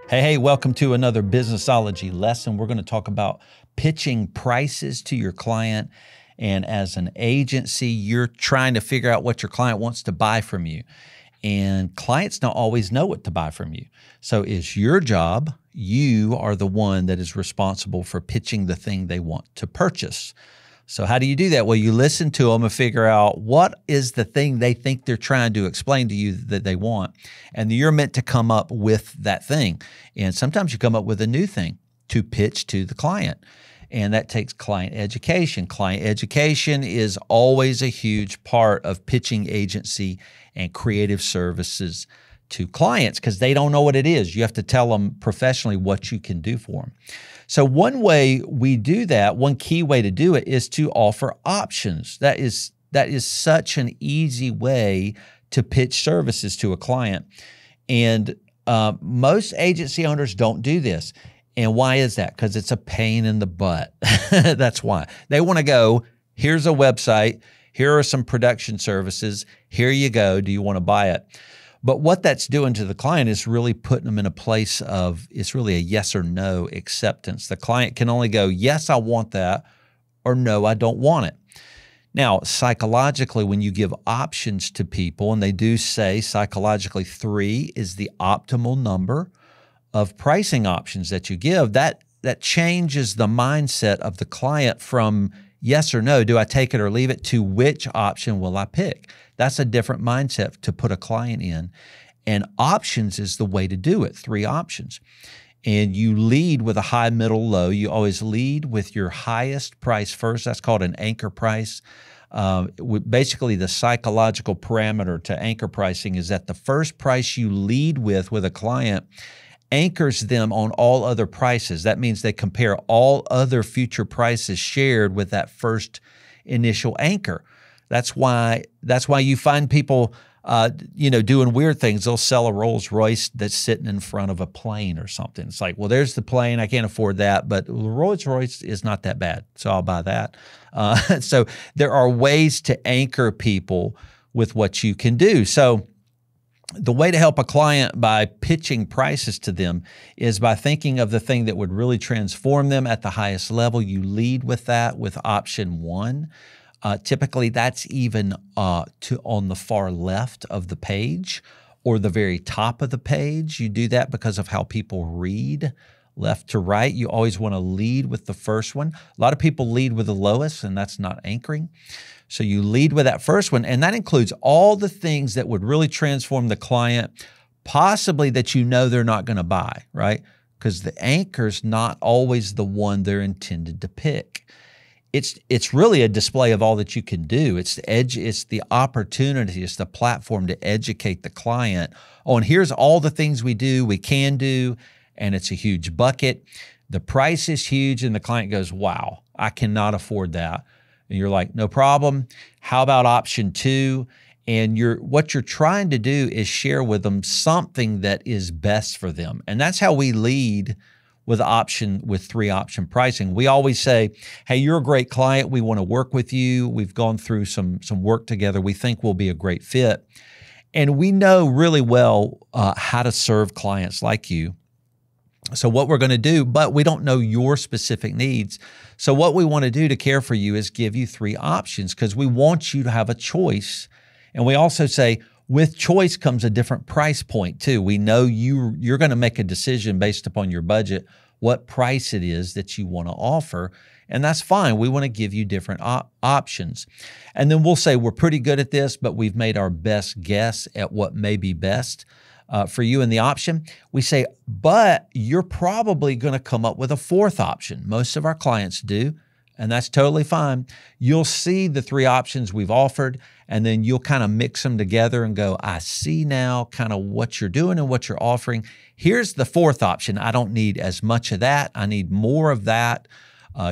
Hey, welcome to another Businessology lesson. We're going to talk about pitching prices to your client. And as an agency, you're trying to figure out what your client wants to buy from you. And clients don't always know what to buy from you. So it's your job. You are the one that is responsible for pitching the thing they want to purchase. So how do you do that? Well, you listen to them and figure out what is the thing they think they're trying to explain to you that they want. And you're meant to come up with that thing. And sometimes you come up with a new thing to pitch to the client. And that takes client education. Client education is always a huge part of pitching agency and creative services to clients because they don't know what it is. You have to tell them professionally what you can do for them. So one way we do that, one key way to do it is to offer options. That is such an easy way to pitch services to a client. And most agency owners don't do this. And why is that? Because it's a pain in the butt. That's why. They want to go, here's a website, here are some production services, here you go, do you want to buy it? But what that's doing to the client is really putting them in a place of, it's really a yes or no acceptance. The client can only go, yes, I want that, or no, I don't want it. Now, psychologically, when you give options to people, and they do say psychologically 3 is the optimal number of pricing options that you give, that changes the mindset of the client from yes or no, do I take it or leave it, to which option will I pick? That's a different mindset to put a client in. And options is the way to do it, 3 options. And you lead with a high, middle, low. You always lead with your highest price first. That's called an anchor price. Basically, the psychological parameter to anchor pricing is that the first price you lead with a client anchors them on all other prices. That means they compare all other future prices shared with that first initial anchor. That's why you find people, doing weird things. They'll sell a Rolls Royce that's sitting in front of a plane or something. It's like, well, there's the plane. I can't afford that, but the Rolls Royce is not that bad, so I'll buy that. So there are ways to anchor people with what you can do. So the way to help a client by pitching prices to them is by thinking of the thing that would really transform them at the highest level. You lead with that with option 1. Typically, that's even on the far left of the page or the very top of the page. You do that because of how people read left to right. You always want to lead with the first one. A lot of people lead with the lowest, and that's not anchoring. So you lead with that first one, and that includes all the things that would really transform the client, possibly that you know they're not going to buy, right? Because the anchor's not always the one they're intended to pick. It's really a display of all that you can do. It's the opportunity, it's the platform to educate the client on here's all the things we can do, and it's a huge bucket. The price is huge, and the client goes, wow, I cannot afford that. And you're like, no problem. How about option 2? And what you're trying to do is share with them something that is best for them. And that's how we lead with 3 option pricing. We always say, hey, you're a great client. We want to work with you. We've gone through some work together. We think we'll be a great fit. And we know really well how to serve clients like you. So what we're going to do, but we don't know your specific needs. So what we want to do to care for you is give you 3 options because we want you to have a choice. And we also say with choice comes a different price point too. We know you're going to make a decision based upon your budget, what price it is that you want to offer. And that's fine. We want to give you different options. And then we'll say we're pretty good at this, but we've made our best guess at what may be best for you in the option. We say, but you're probably going to come up with a 4th option. Most of our clients do, and that's totally fine. You'll see the 3 options we've offered, and then you'll kind of mix them together and go, I see now kind of what you're doing and what you're offering. Here's the 4th option. I don't need as much of that. I need more of that.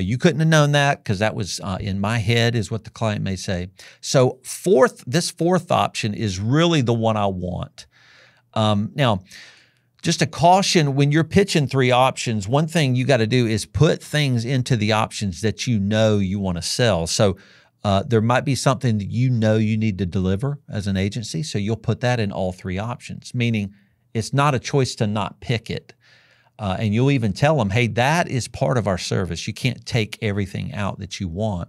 You couldn't have known that because that was in my head is what the client may say. So this 4th option is really the one I want. Now, just a caution, when you're pitching 3 options, one thing you got to do is put things into the options that you know you want to sell. So there might be something that you know you need to deliver as an agency, so you'll put that in all 3 options, meaning it's not a choice to not pick it. And you'll even tell them, hey, that is part of our service. You can't take everything out that you want.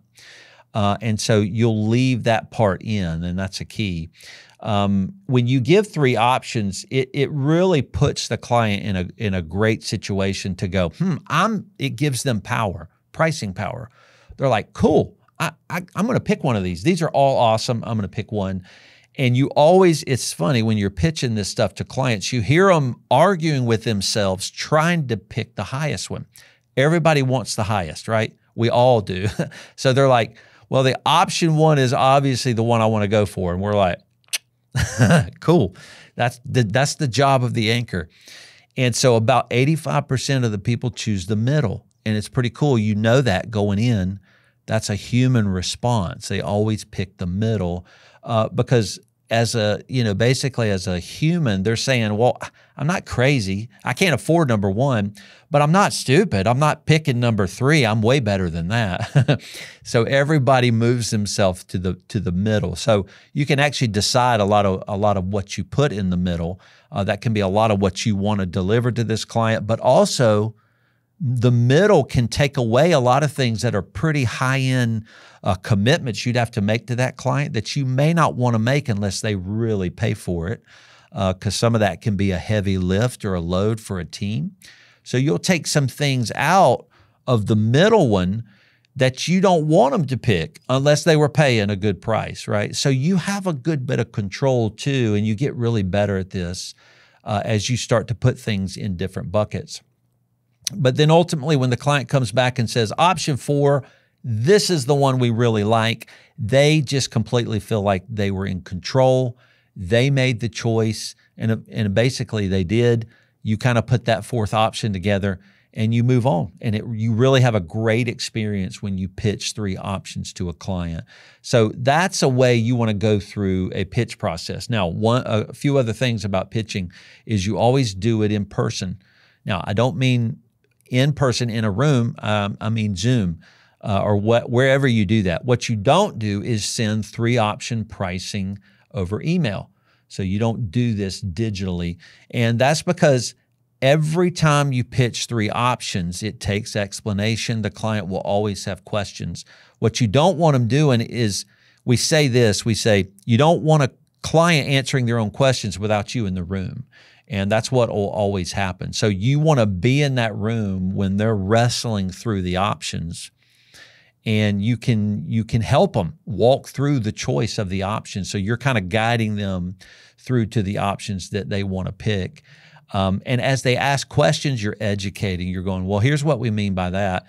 And so you'll leave that part in, and that's a key. When you give 3 options, it really puts the client in a great situation to go, it gives them power, pricing power. They're like, cool, I'm going to pick one of these. These are all awesome. I'm going to pick one. And you always, it's funny when you're pitching this stuff to clients, you hear them arguing with themselves, trying to pick the highest one. Everybody wants the highest, right? We all do. So they're like, well, the option 1 is obviously the one I want to go for. And we're like, cool. That's the job of the anchor. And so about 85% of the people choose the middle. And it's pretty cool. You know that going in. That's a human response. They always pick the middle because basically as a human, they're saying, well, I'm not crazy. I can't afford number 1, but I'm not stupid. I'm not picking number 3. I'm way better than that. So everybody moves themselves to the middle. So you can actually decide a lot of what you put in the middle. That can be a lot of what you want to deliver to this client, but also the middle can take away a lot of things that are pretty high-end commitments you'd have to make to that client that you may not want to make unless they really pay for it, because some of that can be a heavy lift or a load for a team. So you'll take some things out of the middle one that you don't want them to pick unless they were paying a good price, right? So you have a good bit of control too, and you get really better at this as you start to put things in different buckets. But then ultimately, when the client comes back and says, option 4, this is the one we really like, they just completely feel like they were in control. They made the choice, and basically they did. You kind of put that 4th option together and you move on. And you really have a great experience when you pitch 3 options to a client. So that's a way you want to go through a pitch process. Now, a few other things about pitching is you always do it in person. Now, I don't mean in person in a room, I mean Zoom or wherever you do that. What you don't do is send 3 option pricing over email. So you don't do this digitally. And that's because every time you pitch 3 options, it takes explanation. The client will always have questions. What you don't want them doing is, we say, you don't want a client answering their own questions without you in the room. And that's what will always happen. So you want to be in that room when they're wrestling through the options, and you can help them walk through the choice of the options. So you're kind of guiding them through to the options that they want to pick. And as they ask questions, you're educating. You're going, well, here's what we mean by that.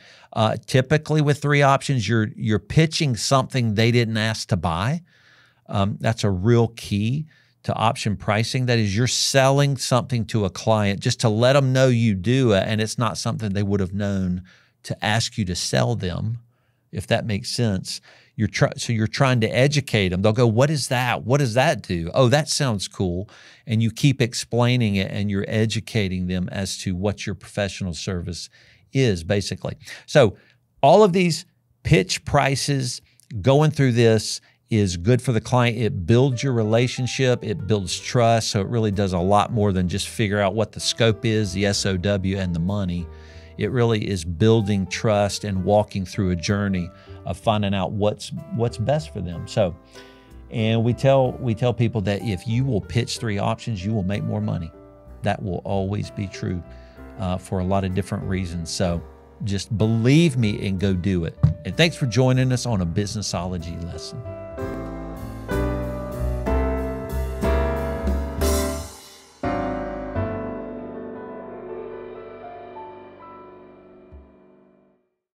Typically with 3 options, you're pitching something they didn't ask to buy. That's a real key to option pricing. That is, you're selling something to a client just to let them know you do it, and it's not something they would have known to ask you to sell them, if that makes sense. So you're trying to educate them. They'll go, what is that? What does that do? Oh, that sounds cool. And you keep explaining it, and you're educating them as to what your professional service is, basically. So all of these pitch prices, going through this, is good for the client. It builds your relationship. It builds trust. So it really does a lot more than just figure out what the scope is, the SOW, and the money. It really is building trust and walking through a journey of finding out what's best for them. So, and we tell people that if you will pitch 3 options, you will make more money. That will always be true for a lot of different reasons. So just believe me and go do it. And thanks for joining us on a Businessology lesson.